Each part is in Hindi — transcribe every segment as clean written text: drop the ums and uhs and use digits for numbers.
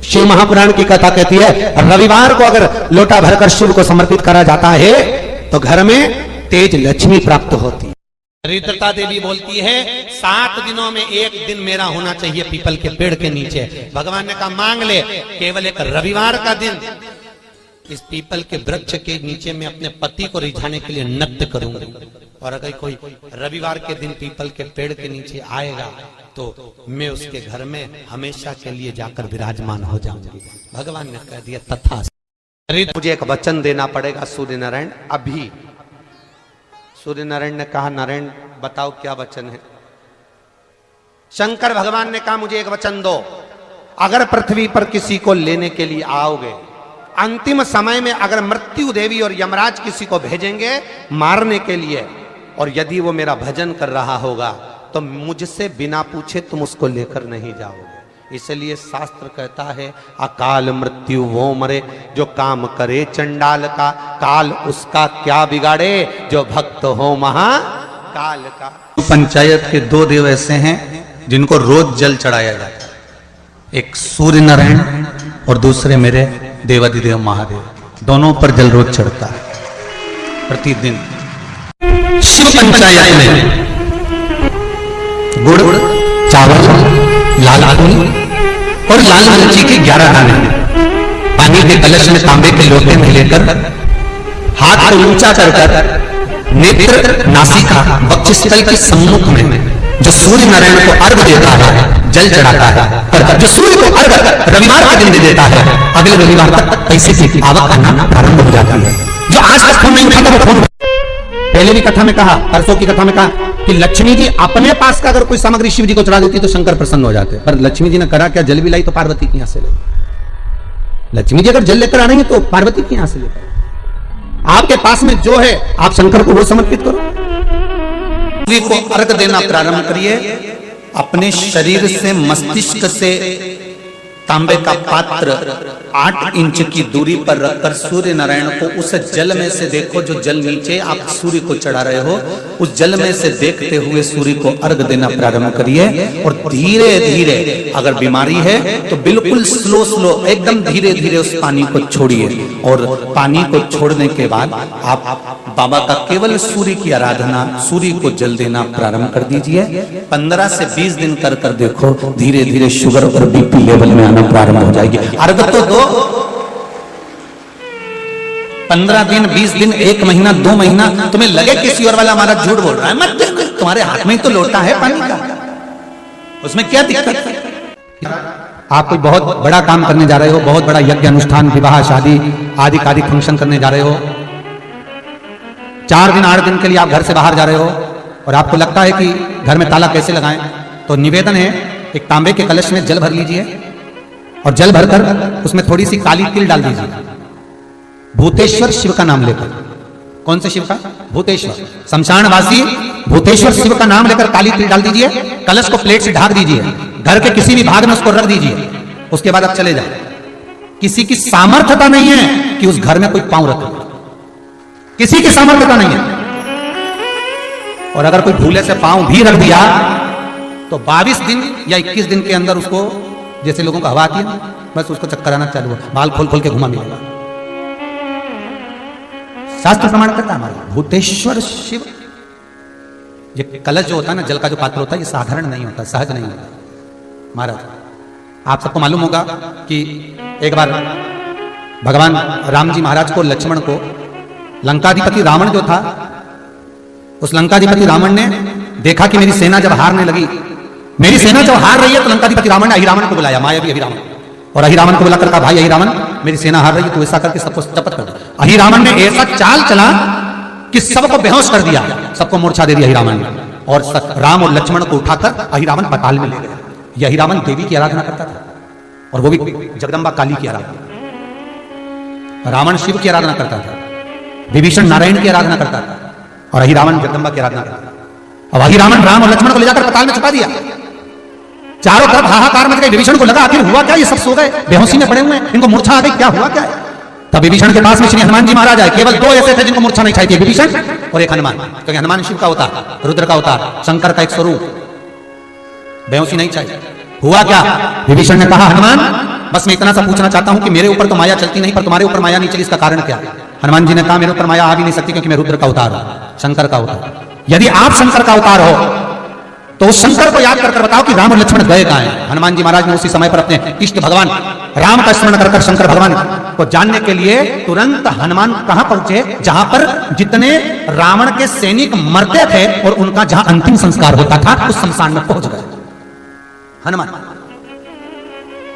शिव महापुराण की कथा कहती है रविवार को अगर लोटा भरकर शिव को समर्पित करा जाता है तो घर में तेज लक्ष्मी प्राप्त होती है। रिद्रता देवी बोलती है 7 दिनों में एक दिन मेरा होना चाहिए पीपल के पेड़ के नीचे। भगवान ने कहा मांग ले, केवल एक रविवार का दिन इस पीपल के वृक्ष के नीचे मैं अपने पति को रिझाने के लिए नृत्य करूंगी, और अगर कोई रविवार के दिन पीपल के पेड़ के नीचे आएगा तो मैं उसके घर में हमेशा के लिए जाकर विराजमान हो जाऊंगी। भगवान ने कह दिया तथा। मुझे एक वचन देना पड़ेगा सूर्य नारायण। अभी सूर्य नारायण ने कहा नारायण बताओ क्या वचन है। शंकर भगवान ने कहा मुझे एक वचन दो, अगर पृथ्वी पर किसी को लेने के लिए आओगे, अंतिम समय में अगर मृत्यु देवी और यमराज किसी को भेजेंगे मारने के लिए, और यदि वो मेरा भजन कर रहा होगा तो मुझसे बिना पूछे तुम उसको लेकर नहीं जाओगे। इसलिए शास्त्र कहता है अकाल मृत्यु वो मरे जो काम करे चंडाल का, काल उसका क्या बिगाड़े जो भक्त हो महाकाल का। पंचायत के 2 देव ऐसे हैं जिनको रोज जल चढ़ाया जाता है, एक सूर्य नारायण और दूसरे मेरे देवाधिदेव महादेव, दोनों पर जल रोज चढ़ता है प्रतिदिन। शिव पंचायत में गुड़, चावल, लाल फूल और लाल मिर्ची के 11 दाने पानी के कलश में तांबे के लोटे में लेकर हाथ को ऊंचा कर नेत्र नासिका वक्षस्थल के सम्मुख में जो सूर्य नारायण को अर्घ देता है जल चढ़ाता है, पर जो सूर्य को अर्घ रविवार के दिन दे देता है अगले रविवार तक पैसे की आवक करना प्रारंभ हो जाती है। जो आज तक फोन नहीं उठाता वो फोन। पहले भी कथा में कहा, परसों की कथा में कहा कि लक्ष्मी जी अपने पास का अगर कोई सामग्री शिव जी को चढ़ा देती तो शंकर प्रसन्न हो जाते, पर लक्ष्मी जी ने करा क्या, जल भी लाई तो पार्वती की यहां से लाई। लक्ष्मी जी अगर जल लेकर आ रही है तो पार्वती की यहां से लेकर, आपके पास में जो है आप शंकर को वो समर्पित करो। सूर्य को अर्घ देना प्रारंभ करिए, अपने शरीर से मस्तिष्क से तांबे का पात्र 8 इंच की दूरी पर रखकर सूर्य नारायण को उस जल में से देखो, जो जल नीचे आप सूर्य को चढ़ा रहे हो उस जल में से देखते हुए सूर्य को अर्घ देना प्रारंभ करिए। और धीरे धीरे अगर बीमारी है तो बिल्कुल स्लो एकदम धीरे धीरे उस पानी को छोड़िए, और पानी को छोड़ने के बाद आप बाबा का केवल सूर्य की आराधना, सूर्य को जल देना प्रारंभ कर दीजिए। 15 से 20 दिन कर कर देखो, धीरे धीरे शुगर और बीपी लेवल में आना प्रारंभ हो जाएगी। अर्घ तो दो, 15 दिन 20 दिन 1 महीना 2 महीना तुम्हें लगे किसी और वाला हमारा झूठ बोल रहा है, मत, तुम्हारे हाथ में तो लोटा है पानी का, उसमें क्या दिक्कत है। आप कोई बहुत बड़ा काम करने जा रहे हो, बहुत बड़ा यज्ञ अनुष्ठान, विवाह शादी आदि फंक्शन करने जा रहे हो, 4 दिन 8 दिन के लिए आप घर से बाहर जा रहे हो और आपको लगता है कि घर में ताला कैसे लगाएं, तो निवेदन है एक तांबे के कलश में जल भर लीजिए और जल भरकर उसमें थोड़ी सी काली तिल डाल दीजिए, भूतेश्वर शिव का नाम लेकर। कौन से शिव का? भूतेश्वर। शमशानवासी भूतेश्वर शिव का नाम लेकर काली तिल डाल दीजिए, कलश को प्लेट से ढक दीजिए, घर के किसी भी भाग में उसको रख दीजिए। उसके बाद आप चले जाए। किसी की सामर्थ्यता नहीं है कि उस घर में कोई पांव रखे, किसी की सामर्थ्यता नहीं है। और अगर कोई भूले से पांव भी रख दिया तो 22 दिन या 21 दिन के अंदर उसको, जैसे लोगों को हवा आती है बस उसको चक्कर आना चालू हो, बाल खोल खोल के घुमा मिलेगा। शास्त्र प्रमाण करता है हमारा भूतेश्वर शिव। ये कलश जो होता है ना, जल का जो पात्र होता है, ये साधारण नहीं होता, सहज नहीं होता। महाराज आप सबको मालूम होगा कि एक बार भगवान राम जी महाराज को, लक्ष्मण को, लंकाधिपति रावण जो था, उस लंकाधिपति रावण ने देखा कि मेरी सेना जब हारने लगी, मेरी सेना जब हार रही है, तो लंकाधिपति रावण ने अहिरावण को बुलाया, मायावी अहिरावण, और अहिरावण को बुलाकर कहा भाई अहिरावण मेरी सेना हार रही है, तू ऐसा करके सबको शपथ कर दे। अहिरावण ने ऐसा चाल चला कि सबको बेहोश कर दिया, सबको मूर्छा दे दी अहिरावण ने, और राम और लक्ष्मण को उठाकर अहिरावण पाताल में ले गया। यह अहिरावण देवी की आराधना करता था, और वो भी जगदम्बा काली की आराधना। रावण शिव की आराधना करता था, विभीषण नारायण की आराधना करता था, और अहिरावण जगदम्बा की आराधना करता था। अब अहिरावण राम और लक्ष्मण को ले जाकर पाताल में छुपा दिया। चारों तरफ हाहाकार मच गई। विभीषण को लगा आखिर हुआ क्या, ये सब सो गए, बेहोशी में पड़े हुए हैं, इनको मूर्छा आ गई, क्या हुआ क्या है। तब विभीषण के पास में श्री हनुमान जी महाराज आए। केवल 2 ऐसे थे जिनको मूर्छा नहीं चाहिए थी, विभीषण और एक हनुमान, क्योंकि हनुमान शिव का होता, रुद्र का होता, शंकर का एक स्वरूप, बेहोशी नहीं चाहिए। हुआ क्या, विभीषण ने कहा हनुमान बस मैं इतना सा पूछना चाहता हूं कि मेरे ऊपर तो माया चलती नहीं, पर तुम्हारे ऊपर माया नहीं चली, इसका कारण क्या? हनुमान जी ने कहा मेरे ऊपर माया आ भी नहीं सकती, क्योंकि मैं रुद्र का अवतार हूं, शंकर का अवतार। यदि आप शंकर का अवतार हो तो उस शंकर को याद कर बताओ कि राम और लक्ष्मण गए कहां हैं? हनुमान जी महाराज ने उसी समय पर अपने इष्ट भगवान राम का स्मरण कर शंकर भगवान को जानने के लिए तुरंत हनुमान कहां पहुंचे? जहां पर जितने रावण के सैनिक मरते थे और उनका जहां अंतिम संस्कार होता था, उस शमशान में पहुंच गए हनुमान।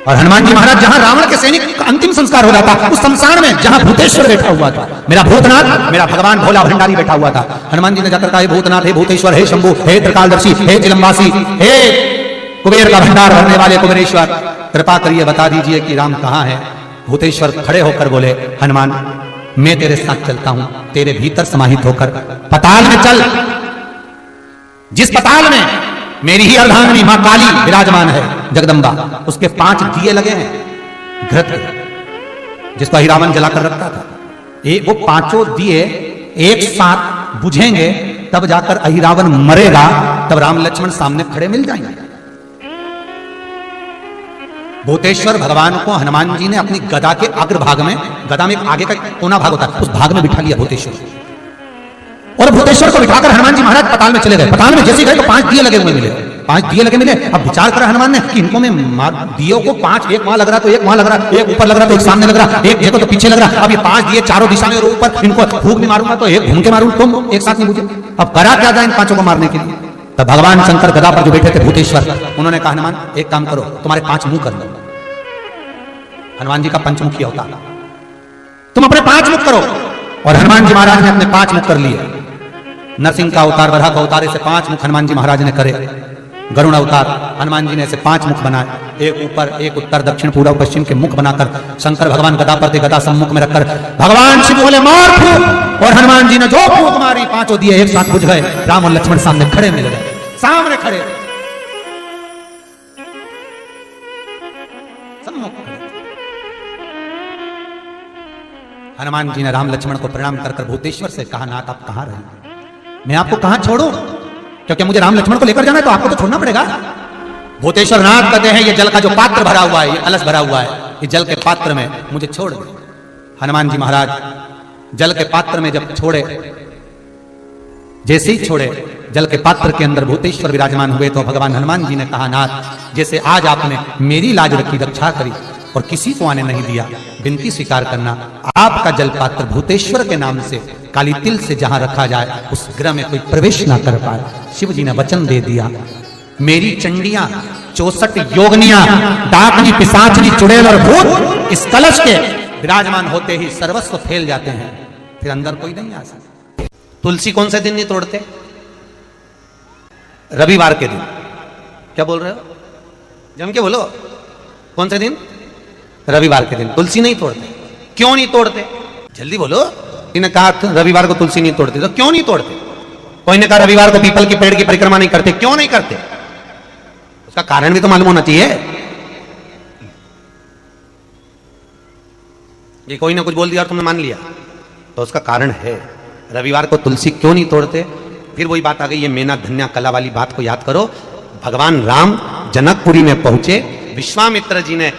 और हनुमान जी महाराज जहां रावण के सैनिक का अंतिम संस्कार हो रहा था, उस शमशान में जहां भूतेश्वर बैठा हुआ था, मेरा भूतनाथ, मेरा भगवान भोला भंडारी बैठा हुआ था, हनुमान जी ने जाकर कहा, हे भूतनाथ, हे भूतेश्वर, हे शंभु, हे त्रिकालदर्शी, हे चिलम्बासी, हे कुबेर का भंडार भरने वाले कुबेरेश्वर, कृपा करिए बता दीजिए कि राम कहां है? भूतेश्वर खड़े होकर बोले, हनुमान मैं तेरे साथ चलता हूं, तेरे भीतर समाहित होकर पताल में चल। जिस पताल में मेरी ही अर्धांगिनी मां काली विराजमान है, जगदम्बा, उसके 5 दिए लगे हैं घृत के, जिसको हिरावन जलाकर रखता था। वो 5 दिए एक साथ बुझेंगे, तब जाकर अहिरावन मरेगा, तब राम लक्ष्मण सामने खड़े मिल जाएंगे। भूतेश्वर भगवान को हनुमान जी ने अपनी गदा के अग्रभाग में, गदा में आगे का कोना भाग होता है, उस भाग में बिठा लिया भूतेश्वर। और भूतेश्वर को बिठाकर हनुमान जी महाराज पताल में चले गए। पताल में जैसे गए तो 5 दिए लगे हुए मिले, 5 दिए लगे मिले। अब विचार करा हनुमान ने कि इनको में दियों को 5, एक वहां लग रहा तो एक वहां लग रहा, एक ऊपर लग रहा तो एक सामने लग रहा, एक देखो तो पीछे लग रहा। अब ये 5 दिए चारों दिशा में और ऊपर, इनको फूंक भी मारूंगा तो एक घूम के मारूं, तुम एक साथ नहीं बुझे। अब करा क्या जाए इन 5 को मारने के लिए? तब भगवान शंकर गदा पर जो बैठे थे भूतेश्वर, उन्होंने कहा, हनुमान एक काम करो, तुम्हारे 5 मुंह कर लो। हनुमान जी का पंचमुखी अवतार, तुम अपने 5 मुख करो। और हनुमान जी महाराज ने अपने 5 मुख कर लिए। नरसिंह का अवतार, वराह का अवतार, ऐसे 5 मुख हनुमान जी महाराज ने करे। गरुण अवतार, हनुमान जी ने ऐसे 5 मुख बनाए, एक ऊपर, एक उत्तर, दक्षिण, पूर्व, पश्चिम के मुख बनाकर शंकर भगवान गदा पर थे, गदा सम्मुख में रखकर भगवान शिव बोले मार फूंक, और हनुमान जी ने जो फूंक मारी, 5 दिए एक साथ बुझ गए। राम और लक्ष्मण सामने खड़े मिल गए, सामने खड़े, सम्मुख खड़े। हनुमान जी ने राम लक्ष्मण को प्रणाम कर भूतेश्वर से कहा, नाथ आप कहां रहे? मैं आपको कहां छोड़ूं? क्योंकि मुझे राम लक्ष्मण को लेकर जाना है, तो आपको तो छोड़ना पड़ेगा। भूतेश्वर नाथ कहते हैं, ये जल का जो पात्र भरा हुआ है, ये कलश भरा हुआ है, ये जल के पात्र में मुझे छोड़ दे। हनुमान जी महाराज जल के पात्र में जब छोड़े, जैसे ही छोड़े, जल के पात्र के अंदर भूतेश्वर विराजमान हुए, तो भगवान हनुमान जी ने कहा, नाथ जैसे आज आपने मेरी लाज रखी, रक्षा करी और किसी को आने नहीं दिया, विनती स्वीकार करना, आपका जल पात्र भूतेश्वर के नाम से काली तिल से जहां रखा जाए, उस गृह में कोई प्रवेश ना कर पाए। शिव जी ने वचन दे दिया, मेरी चंडियां 64 योगनियां, डाकनी, पिशाचनी, चुड़ैल और भूत इस कलश के विराजमान होते ही सर्वस्व फैल जाते हैं, फिर अंदर कोई नहीं आ सकता। तुलसी कौन से दिन नहीं तोड़ते? रविवार के दिन। क्या बोल रहे हो? जम के बोलो, कौन से दिन? रविवार के दिन तुलसी नहीं तोड़ते। क्यों नहीं तोड़ते? जल्दी बोलो। इन्हें कहा रविवार को तुलसी नहीं तोड़ते, तो क्यों नहीं तोड़ते? कोई ने कहा रविवार को पीपल के पेड़ की परिक्रमा नहीं करते, क्यों नहीं करते? उसका कारण भी तो मालूम होना चाहिए। ये कोई ना कुछ बोल दिया और तुमने मान लिया, तो उसका कारण है। रविवार को तुलसी क्यों नहीं तोड़ते? फिर वही बात आ गई, ये मेना धन्या कला वाली बात को याद करो। भगवान राम जनकपुरी में पहुंचे, विश्वामित्र जी ने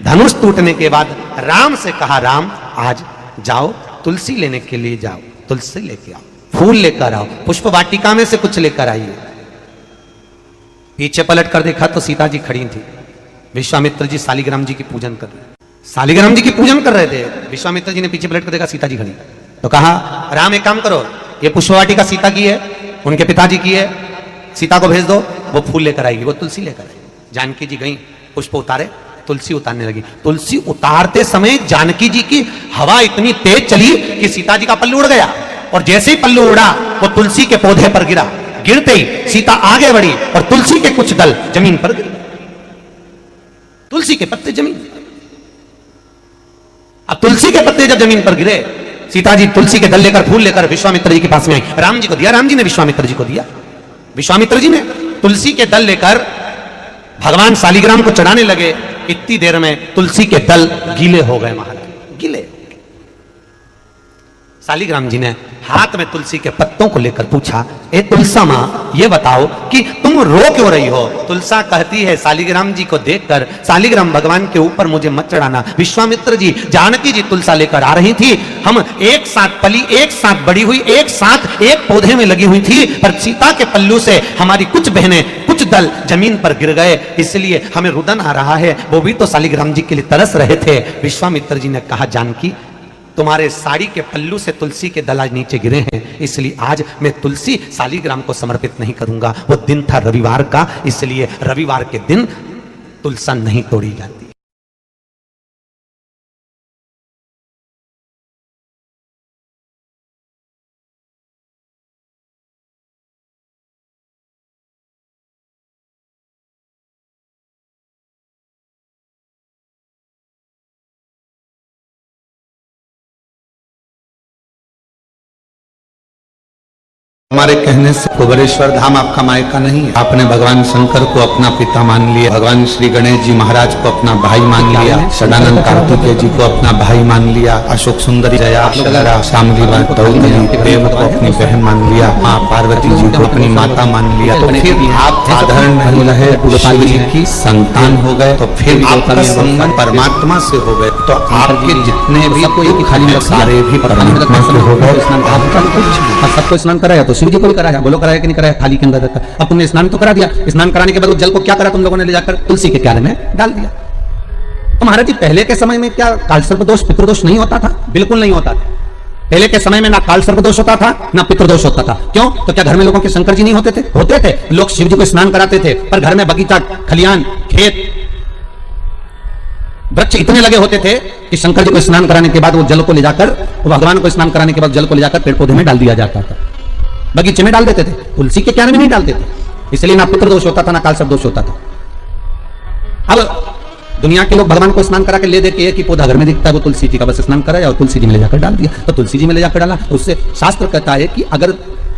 धनुष टूटने के बाद राम से कहा, राम आज जाओ तुलसी लेने के लिए जाओ, तुलसी लेके आओ, फूल लेकर आओ, पुष्प वाटिका में से कुछ लेकर आइए। पीछे पलट कर देखा तो सीता जी खड़ी थी। विश्वामित्र जी शालिग्राम जी की पूजन कर रहे, शालिग्राम जी की पूजन कर रहे थे। विश्वामित्र जी ने पीछे पलट कर देखा सीता जी खड़ी, तो कहा राम एक काम करो, ये पुष्प वाटिका सीता की है, उनके पिताजी की है, सीता को भेज दो, वो फूल लेकर आएगी, वो तुलसी लेकर आएगी। जानकी जी गई, पुष्प उतारे, तुलसी उतारने लगी। तुलसी उतारते समय जानकी जी की हवा इतनी तेज चली कि सीता जी का पल्लू उड़ गया, और जैसे ही पल्लू उड़ा वो तुलसी के पौधे पर गिरा। गिरते ही सीता आगे बढ़ी और तुलसी के कुछ दल जमीन पर गिरे, तुलसी के पत्ते जमीन। अब तुलसी के पत्ते जब जमीन पर गिरे, सीता जी तुलसी के दल लेकर, फूल लेकर विश्वामित्र जी के पास में आई, राम जी को दिया, राम जी ने विश्वामित्र जी को दिया। विश्वामित्र जी ने तुलसी के दल लेकर भगवान शालिग्राम को चढ़ाने लगे। इतनी देर में तुलसी के दल गीले हो गए महाराज, गीले। शालिग्राम जी ने हाथ में तुलसी के पत्तों को लेकर पूछा, ए तुलसा माँ ये बताओ कि तुम रो क्यों रही हो? तुलसा कहती है शालिग्राम जी को देखकर, शालिग्राम भगवान के ऊपर मुझे मत चढ़ाना। विश्वामित्र जी, जानकी जी तुलसा लेकर आ रही थी, हम एक साथ पली, एक साथ बड़ी हुई, एक साथ एक पौधे में लगी हुई थी, पर सीता के पल्लू से हमारी कुछ बहनें, कुछ दल जमीन पर गिर गए, इसलिए हमें रुदन आ रहा है। वो भी तो शालिग्राम जी के लिए तरस रहे थे। विश्वामित्र जी ने कहा, जानकी तुम्हारे साड़ी के पल्लू से तुलसी के दल आज नीचे गिरे हैं, इसलिए आज मैं तुलसी शालिग्राम को समर्पित नहीं करूंगा। वो दिन था रविवार का, इसलिए रविवार के दिन तुलसा नहीं तोड़ी जाती। हमारे कहने से कुबेरेश्वर धाम आपका मायका नहीं है। आपने भगवान शंकर को अपना पिता मान लिया, भगवान श्री गणेश जी महाराज को अपना भाई मान लिया, सदानंद कार्तिकेय जी को अपना भाई मान लिया, अशोक सुंदरी जया शलरा शामली देव को अपनी बहन मान लिया, माँ पार्वती जी को अपनी माता मान लिया। तो फिर आप साधारण नहीं रहे, शिव जी की संतान हो गए, तो फिर आपका संबंध परमात्मा से हो गए, तो आपके जितने भी सारे भी परमात्मा से हो गए। आपका कुछ सबको स्नान कराया तो शिव जी को भी कराया, बोलो कराया कि नहीं कराया? थाली के अंदर रखा। अब तुमने स्नान तो करा दिया, स्नान कराने के बाद जल को क्या करा तुम लोगों ने? ले जाकर तुलसी के क्यारे में डाल दिया। तो महाराज जी, पहले के समय में क्या कालसर्प दोष पितृदोष नहीं होता था? बिल्कुल नहीं होता था। पहले के समय में ना कालसर्प दोष होता था ना पितृदोष होता था। क्यों? तो क्या घर में लोगों के शंकर जी नहीं होते थे? होते थे। लोग शिव जी को स्नान कराते थे, पर घर में बगीचा, खलियान, खेत, वृक्ष इतने लगे होते थे कि शंकर जी को स्नान कराने के बाद वो जल को ले जाकर, भगवान को स्नान कराने के बाद जल को ले जाकर पेड़ पौधे में डाल दिया जाता था, बगीचे में डाल देते थे, तुलसी के क्यारे में नहीं डालते थे। इसलिए ना पुत्र दोष होता था ना कालसर्प दोष होता था। अब दुनिया के लोग भगवान को स्नान करा के ले देते हैं कि पौधा घर में दिखता है, वो तुलसी जी का बस स्नान कराया और तुलसी जी में ले जाकर डाल दिया। तो तुलसी जी में ले जाकर डाला तो उससे शास्त्र कहता है कि अगर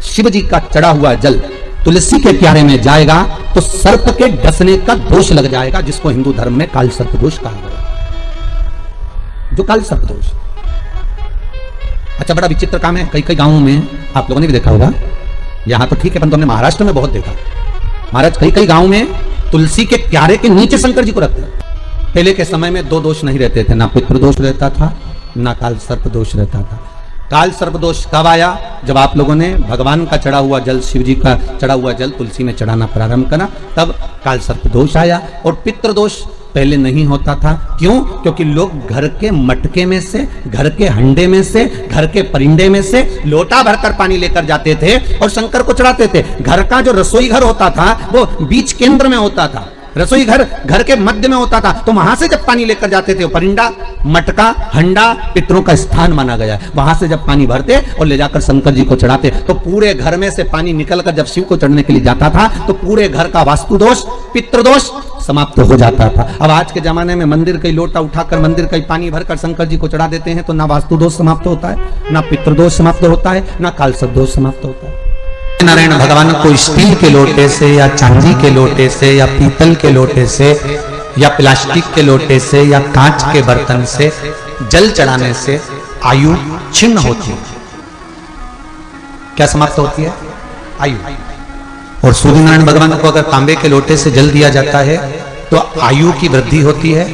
शिव जी का चढ़ा हुआ जल तुलसी के क्यारे में जाएगा तो सर्प के डसने का दोष लग जाएगा, जिसको हिंदू धर्म में काल सर्प दोष कहा गया, जो काल सर्प दोष। अच्छा, बड़ा विचित्र काम है। कई कई गांवों में आप लोगों ने भी देखा होगा, यहां तो ठीक है, परंतु हमने महाराष्ट्र में बहुत देखा। महाराज, कई कई गांवों में तुलसी के क्यारे के नीचे शंकर जी को रखते हैं। पहले के समय में दो दोष नहीं रहते थे, ना पितृ दोष रहता था ना काल सर्प दोष रहता था। काल सर्प दोष कब आया? जब आप लोगों ने भगवान का चढ़ा हुआ जल, शिव जी का चढ़ा हुआ जल तुलसी में चढ़ाना प्रारंभ करा, तब काल सर्प दोष आया। और पितृ दोष पहले नहीं होता था। क्यों? क्योंकि लोग घर के मटके में से, घर के हंडे में से, घर के परिंदे में से लोटा भरकर पानी लेकर जाते थे और शंकर को चढ़ाते थे। घर का जो रसोई घर होता था वो बीच केंद्र में होता था, रसोई घर घर के मध्य में होता था। तो वहां से जब पानी लेकर जाते थे, परिंदा, मटका, हंडा पितरों का स्थान माना गया है। वहां से जब पानी भरते और ले जाकर शंकर जी को चढ़ाते, तो पूरे घर में से पानी निकलकर जब शिव को चढ़ने के लिए जाता था तो पूरे घर का वास्तु दोष, पितृदोष समाप्त हो जाता था। अब आज के जमाने में मंदिर का लोटा उठाकर मंदिर का पानी भरकर शंकर जी को चढ़ा देते हैं, तो ना वास्तु दोष समाप्त होता है, ना पितृदोष समाप्त होता है, ना कालसर्प दोष समाप्त होता है। नारायण भगवान को स्टील के लोटे से या चांदी के लोटे से या पीतल के लोटे से या प्लास्टिक के लोटे से या कांच के बर्तन से जल चढ़ाने से आयु छिन्न होती है। क्या समाप्त होती है? आयु। और सूर्य नारायण भगवान को अगर तांबे के लोटे से जल दिया जाता है तो आयु की वृद्धि होती है।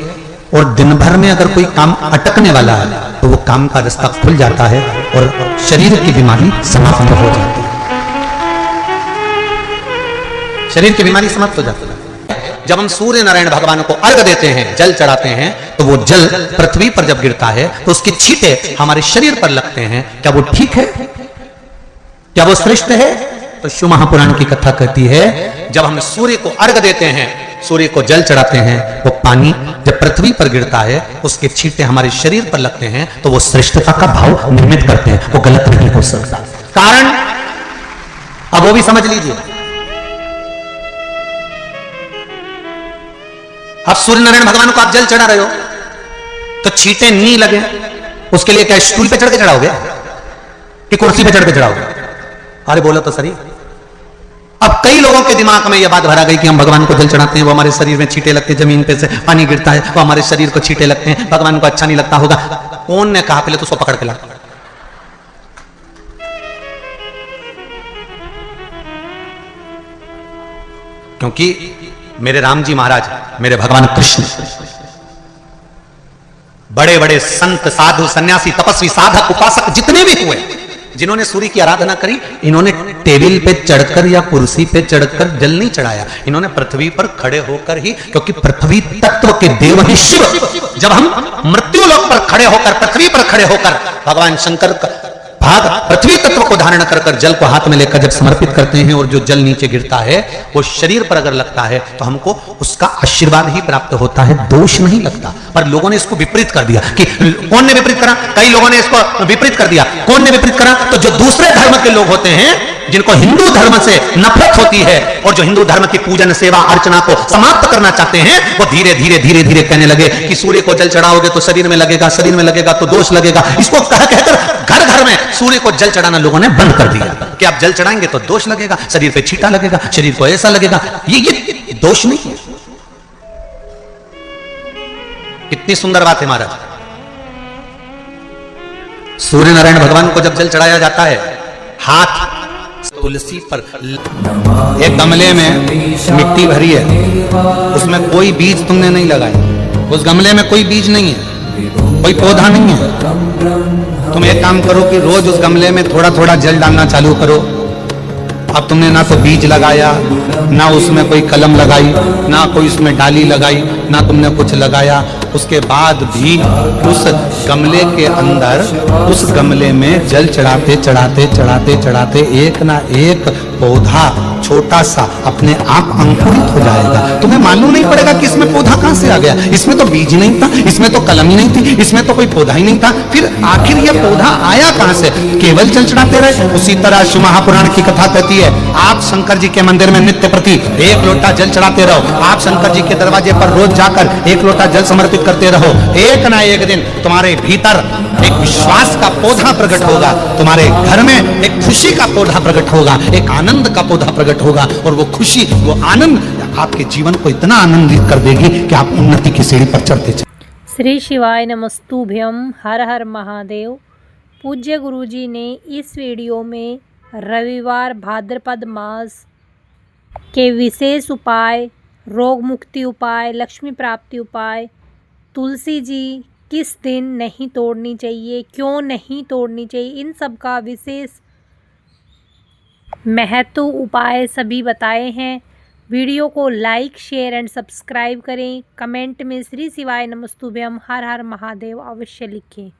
और दिन भर में अगर कोई काम अटकने वाला है तो वो काम का रास्ता खुल जाता है और शरीर की बीमारी समाप्त हो जाती है। शरीर की बीमारी समाप्त हो जाती है। जब हम सूर्य नारायण भगवान को अर्घ देते हैं, जल चढ़ाते हैं, तो वो जल पृथ्वी पर जब गिरता है तो उसकी छींटे हमारे शरीर पर लगते हैं। क्या वो ठीक है? क्या वो श्रेष्ठ है? तो शिव महापुराण की कथा कहती है, जब हम सूर्य को अर्घ देते हैं, सूर्य को जल चढ़ाते हैं, वो पानी जब पृथ्वी पर गिरता है उसके छींटे हमारे शरीर पर लगते हैं, तो वो श्रेष्ठता का भाव निर्मित करते हैं। वो गलत नहीं हो सकता। कारण अब वो भी समझ लीजिए। अब सूर्य नारायण भगवान को आप जल चढ़ा रहे हो तो छींटे नहीं लगे, उसके लिए क्या स्टूल पे चढ़ के चढ़ाओगे कि कुर्सी पे चढ़ के चढ़ाओगे? अरे बोलो तो सही। अब कई लोगों के दिमाग में यह बात भरा गई कि हम भगवान को जल चढ़ाते हैं, वो हमारे शरीर में छींटे लगते हैं, जमीन पे से पानी गिरता है, वो हमारे शरीर को छींटे लगते हैं, भगवान को अच्छा नहीं लगता होगा। कौन ने कहा? पहले तो उसको पकड़ के ला। क्योंकि मेरे राम जी महाराज, मेरे भगवान कृष्ण, बड़े बड़े संत, साधु, सन्यासी, तपस्वी, साधक, उपासक जितने भी हुए, जिन्होंने सूर्य की आराधना करी, इन्होंने टेबल पे चढ़कर या कुर्सी पे चढ़कर जल नहीं चढ़ाया, इन्होंने पृथ्वी पर खड़े होकर ही, क्योंकि पृथ्वी तत्व के देव ही शिव। जब हम मृत्यु लोक पर खड़े होकर, पृथ्वी पर खड़े होकर भगवान शंकर का भाग पृथ्वी तत्व को धारण कर कर जल को हाथ में लेकर जब समर्पित करते हैं और जो जल नीचे गिरता है वो शरीर पर अगर लगता है तो हमको उसका आशीर्वाद ही प्राप्त होता है, दोष नहीं लगता। पर लोगों ने इसको विपरीत कर दिया कि कौन ने विपरीत करा? कई लोगों ने इसको विपरीत कर दिया। कौन ने विपरीत करा? तो जो दूसरे धर्म के लोग होते हैं, जिनको हिंदू धर्म से नफरत होती है और जो हिंदू धर्म की पूजन, सेवा, अर्चना को समाप्त करना चाहते हैं, वो धीरे धीरे धीरे धीरे कहने लगे कि सूर्य को जल चढ़ाओगे तो शरीर में लगेगा, शरीर में लगेगा तो दोष लगेगा। इसको कह कहकर घर घर में सूर्य को जल चढ़ाना लोगों ने बंद कर दिया कि आप जल चढ़ाएंगे तो दोष लगेगा, शरीर पे छींटा लगेगा, शरीर को ऐसा लगेगा। ये दोष नहीं है। कितनी सुंदर बात है महाराज। सूर्य नारायण भगवान को जब जल चढ़ाया जाता है, हाथ तुलसी पर, एक गमले में मिट्टी भरी है, उसमें कोई बीज तुमने नहीं लगाया, उस गमले में कोई बीज नहीं है, कोई पौधा नहीं है। तुम एक काम करो कि रोज उस गमले में थोड़ा थोड़ा जल डालना चालू करो। अब तुमने ना तो बीज लगाया, ना उसमें कोई कलम लगाई, ना कोई उसमें डाली लगाई, ना तुमने कुछ लगाया, उसके बाद भी उस गमले के अंदर, उस गमले में जल चढ़ाते चढ़ाते चढ़ाते चढ़ाते एक ना एक पौधा छोटा सा अपने आप अंकुरित हो जाएगा। तुम्हें मालूम नहीं पड़ेगा कि इसमें पौधा कहां से आ गया, इसमें तो बीज नहीं था, इसमें तो कलम ही नहीं थी, इसमें तो कोई पौधा ही नहीं था, फिर आखिर ये पौधा आया कहां से? केवल जल चढ़ाते रहे। उसी तरह शिव महापुराण की कथा कहती है, आप शंकर जी के मंदिर में नित्य प्रति एक लोटा जल चढ़ाते रहो, आप शंकर जी के दरवाजे पर रोज जाकर एक लोटा जल समर्पित करते रहो। एक ना एक दिन तुम्हारे भीतर एक विश्वास का पौधा प्रकट होगा, तुम्हारे घर में एक खुशी का पौधा प्रकट होगा, एक आनंद का पौधा प्रकट होगा, और वो खुशी, वो आनंद आपके जीवन को इतना आनंदित कर देगी कि आप उन्नति की सीढ़ी पर चढ़ते चले। श्री शिवाय नमस्तुभ्यम, हर हर महादेव। पूज्य गुरुजी ने इस वीडियो में रविवार भाद्रपद मास के विशेष उपाय, रोग मुक्ति उपाय, लक्ष्मी प्राप्ति उपाय, तुलसी जी किस दिन नहीं तोड़नी चाहिए, क्यों नहीं तोड़नी चाहिए, इन सब का विशेष महत्व, उपाय सभी बताए हैं। वीडियो को लाइक, शेयर एंड सब्सक्राइब करें। कमेंट में श्री शिवाय नमस्तुभ्यम, हर हर महादेव अवश्य लिखें।